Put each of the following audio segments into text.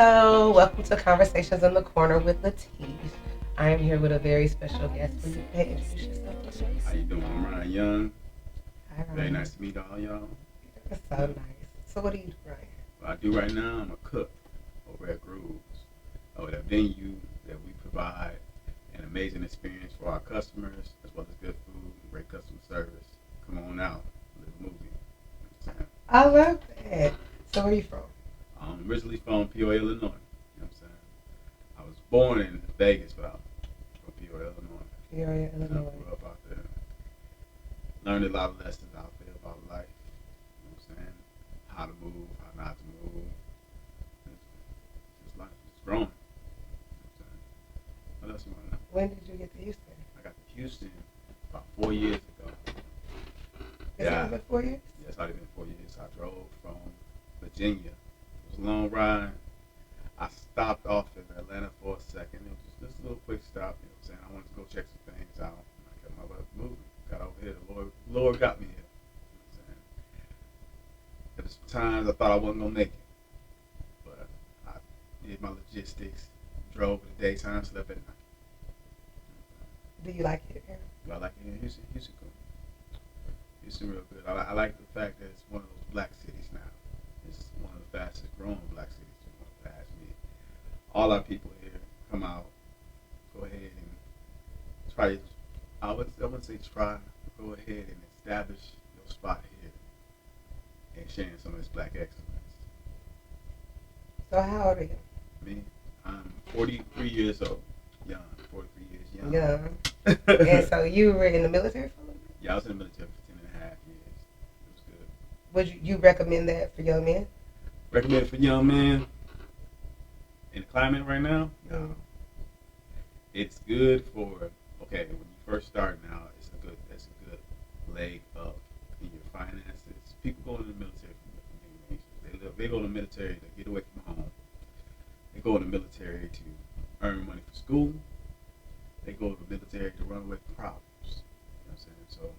Hello, welcome to Conversations in the Corner with Latif. I am here with a very special guest. Will you go ahead and introduce yourself for us? How you doing? I'm Ryan Young. Hi, Very Ryan. nice to meet all y'all. That's so nice. So, what do you do, Ryan? What I do right now, I'm a cook over at Grooves, over at a venue that we provide an amazing experience for our customers, as well as good food, great customer service. Come on out, live a movie. You know what I'm saying? I love that. So, where are you from? I'm originally from Peoria, Illinois. You know what I'm saying? I was born in Vegas, but I'm from Peoria, Illinois. Peoria, And I Illinois. grew up out there. Learned a lot of lessons out there about life. You know what I'm saying? How to move, how not to move. It's life. It's growing. You know what I'm saying? What else you want to know? When did you get to Houston? I got to Houston about 4 years ago. It's only Yeah. been 4 years? Yeah, it's already been 4 years. I drove from Virginia. It was a long ride. I stopped off in Atlanta for a second. It was just a little quick stop. You know what I'm saying? I wanted to go check some things out. I kept my life moving. Got over here. The Lord got me here. You know what I'm saying? There was times I thought I wasn't gonna make it, but I did my logistics, drove in the daytime, slept at night. Do you like it here? Do I like it in Houston? Houston cool. Houston real good. I like the fact that it's one of those black cities now. It's one of the fastest growing black cities you want to pass me. All our people here come out, go ahead and try. I would say try. Go ahead and establish your spot here and sharing some of this black excellence. So, how old are you? Me, I'm 43 years old. Young, 43 years Young. And young. so, you were in the military for a little bit? Yeah, I was in the military for 10 and a half years. It was good. Would you recommend that for young men? Recommend it for young men in the climate right now? No. Mm. It's good for, okay, when you first start now, that's a good leg up in your finances. People go into the military for different reasons. They go to the military to get away from home. They go in the military to earn money for school. They go to the military to run away from problems. You know what I'm saying? So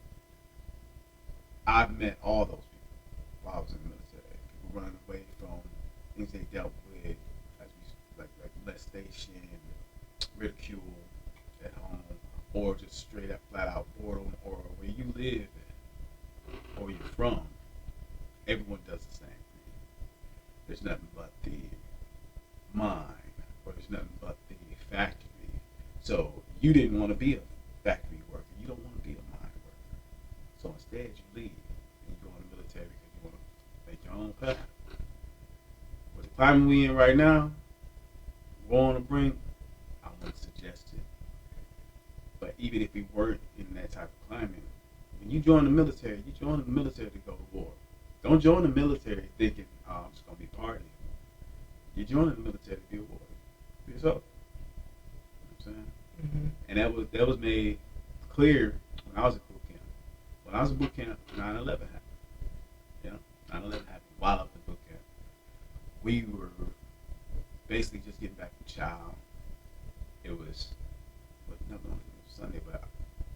I've met all those people while I was in the military. People running away from things they dealt with, like molestation, ridicule at home, or just straight up flat out boredom, or where you live or where you're from. Everyone does the same thing. There's nothing but the mine, or there's nothing but the factory. So you didn't want to be a factory worker. You don't want to be a mine worker. So instead, you leave and you go in the military because you want to make your own path. With the climate we in right now, war on the brink, I wouldn't suggest it. But even if we weren't in that type of climate, when you join the military, you join the military to go to war. Don't join the military thinking, oh, I'm just going to be partying. You join the military to be a warrior. Be yourself. You know what I'm saying? Mm-hmm. And that was made clear when I was at boot camp. When I was in boot camp, 9/11 happened. You know, 9/11 happened while I was in boot camp. We were basically just getting back from chow. It was, no, it was Sunday, but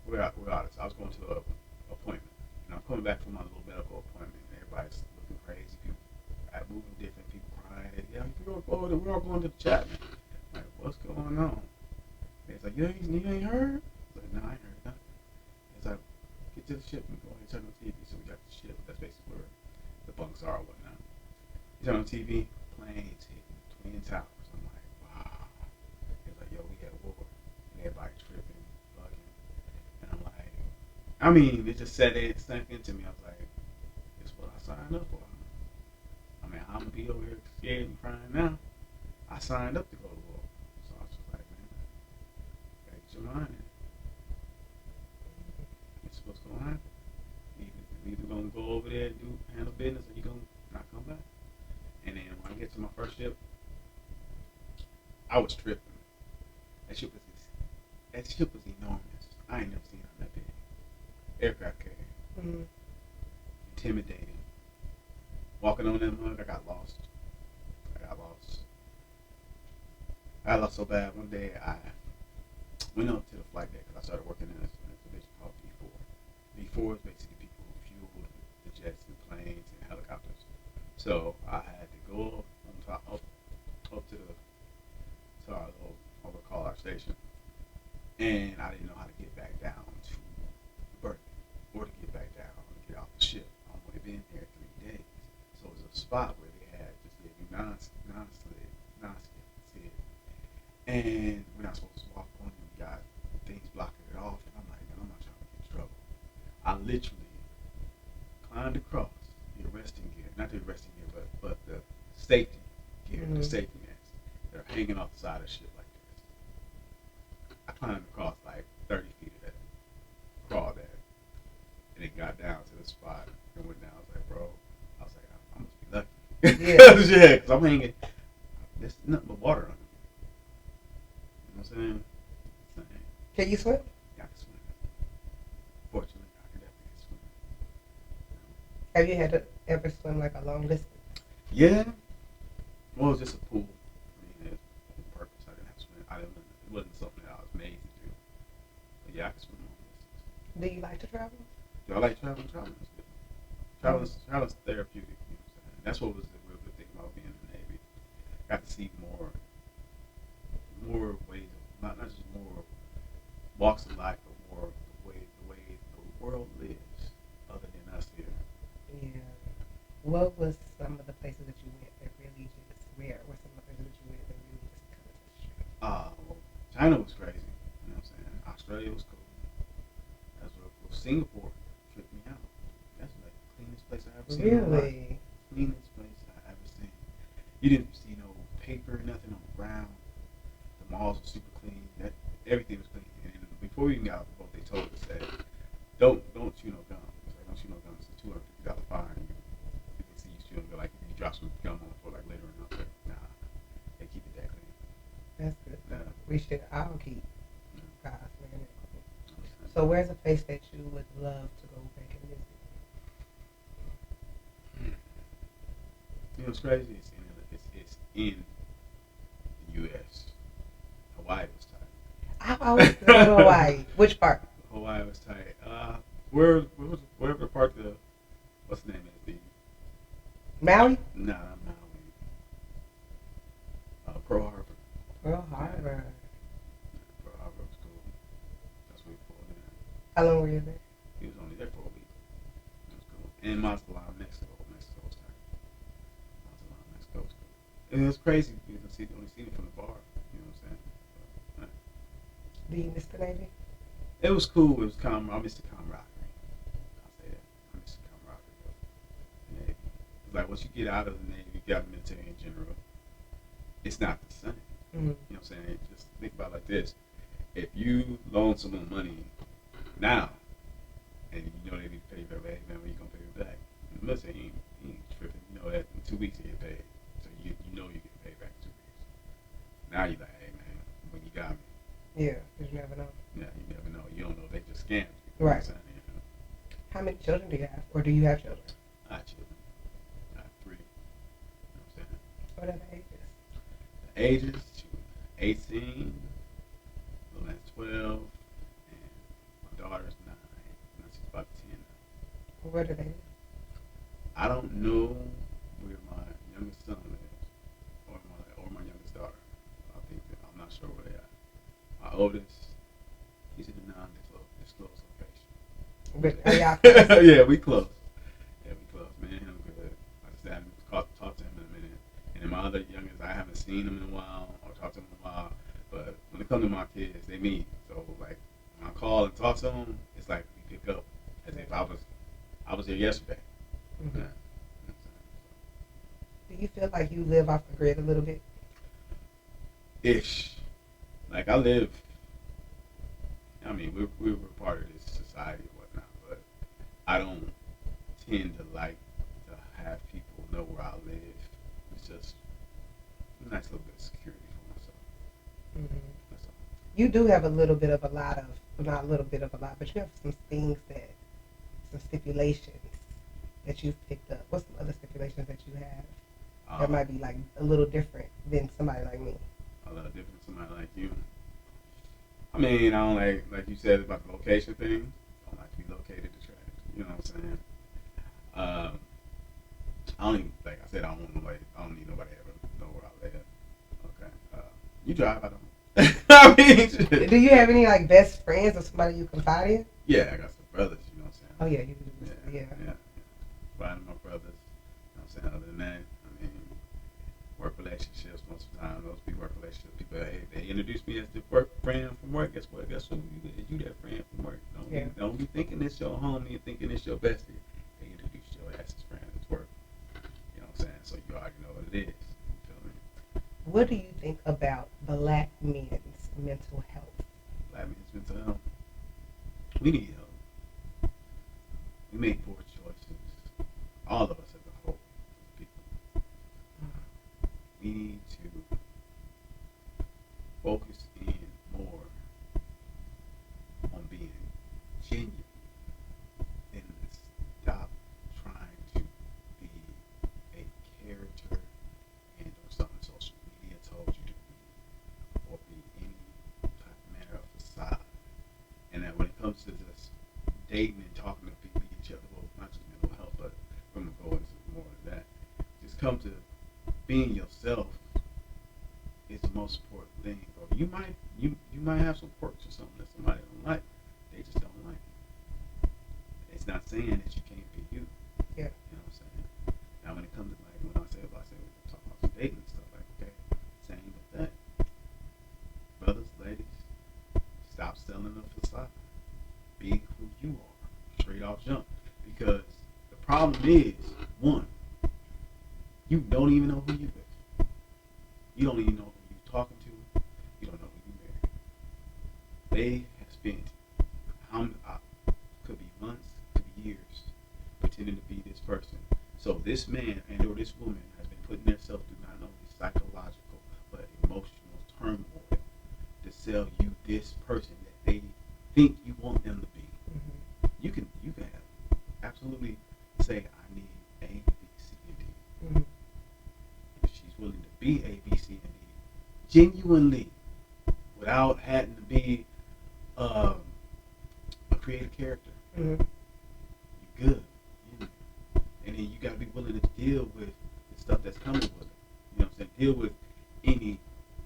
we're out. I was going to an appointment, and I'm coming back from my little medical appointment, and everybody's looking crazy. People moving different, people crying. Yeah, we're all going to the Chapman. I'm like, what's going on? And it's like, you ain't heard? I was like, no, I ain't heard nothing. It's like, get to the ship and go ahead and turn on the TV. So we got the ship. That's basically where the bunks are and whatnot. You turn on TV, planes hitting Twin Towers. I'm like, wow. It's like, yo, we at war. And everybody tripping, bugging. And I'm like, I mean, it just sank into me. I was like, this is what I signed up for. I mean, I'm gonna be over here scared and crying now. I signed up to go to war. So I was just like, man, gotta get your mind in it. This is what's gonna happen. You either gonna go over there and handle business, or you gonna not come back. And then when I get to my first ship, I was tripping. That ship was that ship was enormous. I ain't never seen it that big. Aircraft carrier, Mm-hmm. intimidating. Walking on that mud, I got lost. I got lost. I got lost so bad. One day I went up to the flight deck because I started working in a division called V4. V4 is basically people who fuel the jets and planes and helicopters. So I had to go up on top, up to station, and I didn't know how to get back down to Berkeley or to get back down to get off the ship. I only been there 3 days, so it was a spot where they had just gave you non-skid, and we're not supposed to walk on it. We got things blocking it off, and I'm like, man, I'm not trying to get in trouble. I literally climbed across the arresting gear, not the arresting gear, but the safety gear, the safety nets that are hanging off the side of the ship like this. I climbed across like 30 feet of that, crawled that, and it got down to the spot and went down. I was like, bro, I was like, I must be lucky. Yeah, because I'm hanging. There's nothing but water under me. You know what I'm saying? Can you swim? Yeah, I can swim. Fortunately, I can definitely swim. Have you had to ever swim like a long distance? Yeah. Well, it was just a pool. I mean, it was on purpose. I didn't have to swim. It wasn't something that I was made to do. But yeah, I can swim long distance. Do you like to travel? Do I like traveling? Traveling is good. Traveling's therapeutic. You know what I'm saying? That's what was the real good thing about being in the Navy. Got to see more ways of, not just more walks of life, but more the way the world lives other than us here. Yeah. What was some of the places that you went that really just, where were some of the places that you went that really just kind of touched you? Well, China was crazy. You know what I'm saying? Australia was cool. That's what cool. Singapore tripped me out. That's like the cleanest place I ever seen. Really? Cleanest place I ever seen. You didn't see no paper, nothing on the ground. The malls were super clean. Everything was clean. And before we even got off the boat, they told us that don't chew no gum. It's like, don't chew no gum. It's a $250 fine. You can see you chewing gum. Like if you drop some gum on the floor, like later on, like, nah, they keep it that clean. That's good. Yeah. We should. I'll keep guys wearing it. Yeah. So where's a place that you would love to go back and visit? You know what's crazy? It's in the U.S. Hawaii was tight. I've always been to Hawaii. Which part? Hawaii was tight. Wherever the part the what's the name of it? Maui? Nah, not Maui. Pearl Harbor. Pearl Harbor. Pearl Harbor was cool. That's where we pulled in. How long were you there? He was only there for a week. It was cool. And Mazatlan, Mexico. Mexico was tight. Mazatlan, Mexico was cool. And it was crazy. You only seen it from the bar. You know what I'm saying? But, Do you miss the Navy? it was cool. It was I missed the camaraderie. I'll say that. I missed the camaraderie of the Navy. It's like once you get out of the Navy, you get out of the military in general, it's not the same. Mm-hmm. You know what I'm saying? Just think about it like this. If you loan someone money now, and you know they need to pay you back, man, when you gonna pay me back? In the military, you ain't tripping. You know that in 2 weeks you get paid. So you know you get paid back in 2 weeks. Now you like, hey man, when you got me. Yeah, because you never know. Yeah, you never know. You don't know they just scammed you. Right. You know what I'm saying? You know? How many children do you have? Or do you have children? I have children. I have 3. You know what I'm saying? What are the ages? The ages, 18, little man's 12, and my daughter's 9. Now she's about 10 now. Where do they live? I don't know where my youngest son lives or my youngest daughter. I'm not sure where they are. My oldest, he's in the non-disclosed location. But are y'all close? Yeah, we close. Yeah, we close. Man, him good. I just haven't talked to him in a minute. And then my other youngest, I haven't seen him in a while or talked to him in a while. But when it comes to my kids, they meet. So like when I call and talk to them, it's like we pick up as if I was here yesterday. Mm-hmm. Yeah. Do you feel like you live off the grid a little bit? Ish. Like I live. I mean, we're part of this society and whatnot, but I don't tend to like to have people know where I live. It's just a nice little bit of security for myself. Mm-hmm. That's all. You do have a little bit of a lot of, well, not a little bit of a lot, but you have some things some stipulations that you've picked up. What's some other stipulations that you have that might be like a little different than somebody like me? A little different from somebody like you. I mean, I don't like you said about the location thing. I don't like to be located to trash. You know what I'm saying? I don't even, like I said, I don't want nobody. I don't need nobody to ever know where I live. Okay. You drive, I don't. I mean, Do you have any like best friends or somebody you confide in? yeah, I got some brothers. You know what I'm saying? Oh yeah, you do. Yeah. Finding my brothers. You know what I'm saying? Other than that, I mean, work relationships. Most of the time, those be work relationships. People, hey, they introduce me as the work friend from work. Guess what? Guess who? You that friend from work. Don't be thinking it's your homie and thinking it's your bestie. They introduce your ass as friend at work. You know what I'm saying? So you already know what it is. You feel me? What do you think about black men's mental health? Black men's mental health. We need help. We make poor choices. All of us as a whole, people. We need to focus in more on being genuine and stop trying to be a character and or something social media told you to be, or be any type of manner of facade. And that when it comes to just dating and talking to people, each other, well, not just mental health, but I'm gonna go into more of that. Just come to being yourself is the most important thing. Or you might have some quirks or something that somebody don't like. They just don't like. It's not saying that you can't be you. Yeah. You know what I'm saying? Now when it comes to like when I say we're talking about some dating and stuff, like okay, same with that. Brothers, ladies, stop selling the facade. Be who you are. Straight off jump. Because the problem is, one, you don't even know who you with. You don't even know who you're talking to. You don't know who you married. They have spent could be months, could be years, pretending to be this person. So this man and or this woman has been putting themselves through not only psychological but emotional turmoil to sell you this person that they think you want them to be. Mm-hmm. You can have absolutely say I need A, B, C, and D. Mm-hmm. If she's willing to be A, B, C, and D, genuinely, without having to be a creative character, Mm-hmm. you're good. And then you gotta be willing to deal with the stuff that's coming with it. You know what I'm saying? Deal with any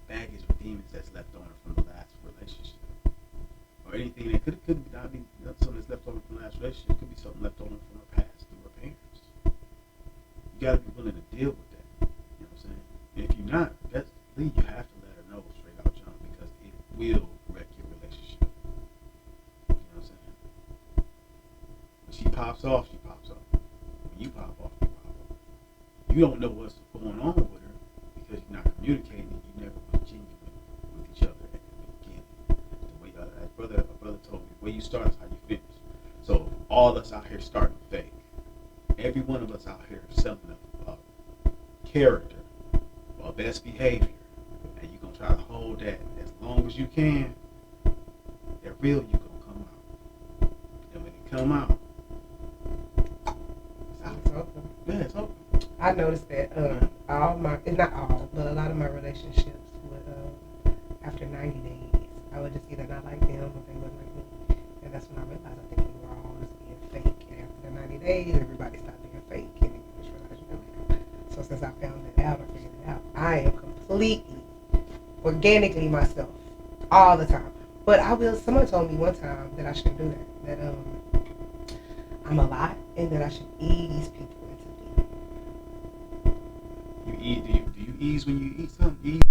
baggage or demons that's left on her from the last relationship, or anything that could not be something that's left over from the last relationship. It could be something left over from her past through her parents. You got to be willing to deal with that. You know what I'm saying? And if you're not, you have to let her know straight out jump, because it will wreck your relationship. You know what I'm saying? When she pops off, she pops off. When you pop off, you pop off. You don't know what's going on with her because you're not communicating. You never was genuine with each other at the beginning. The way a brother told me, the way you start is how you finish. So all of us out here starting fake. Every one of us out here selling a character or best behavior, and you're gonna try to hold that as long as you can. That real you gonna come out, and when it come out, it's out. Yeah, it's open. I noticed that not all, but a lot of my relationships would, after 90 days, I would just either not like them or they wouldn't like me. And that's when I realized I think we were all just being fake. And after the 90 days, everybody stopped being fake. And you just realize, So since I found that out, I figured it out, I am completely, organically myself all the time. But someone told me one time that I shouldn't do that. That I'm a lot and that I should ease people into being. Do you ease when you eat something? You eat